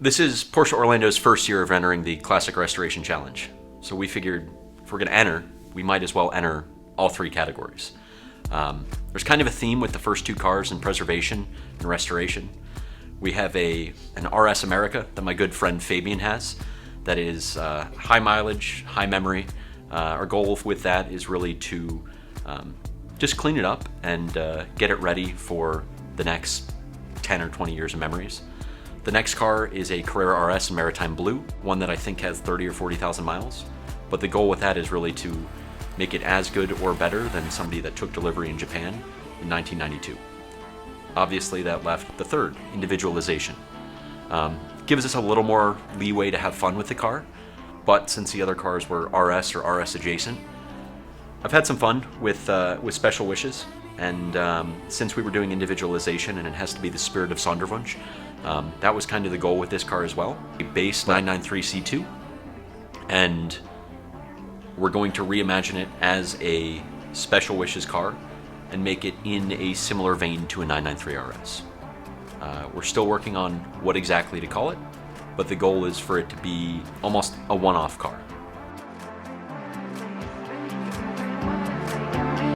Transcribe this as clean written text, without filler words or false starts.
This is Porsche Orlando's first year of entering the Classic Restoration Challenge. So we figured if we're going to enter, we might as well enter all three categories. There's kind of a theme with the first two cars in preservation and restoration. We have an RS America that my good friend Fabian has that is high mileage, high memory. Our goal with that is really to just clean it up and get it ready for the next 10 or 20 years of memories. The next car is a Carrera RS in Maritime Blue, one that I think has 30 or 40,000 miles. But the goal with that is really to make it as good or better than somebody that took delivery in Japan in 1992. Obviously that left the third, individualization. Gives us a little more leeway to have fun with the car, but since the other cars were RS or RS adjacent, I've had some fun with special wishes. And since we were doing individualization and it has to be the spirit of Sonderwunsch, that was kind of the goal with this car as well. A base 993 C2, and we're going to reimagine it as a special wishes car and make it in a similar vein to a 993 RS. We're still working on what exactly to call it, but the goal is for it to be almost a one-off car.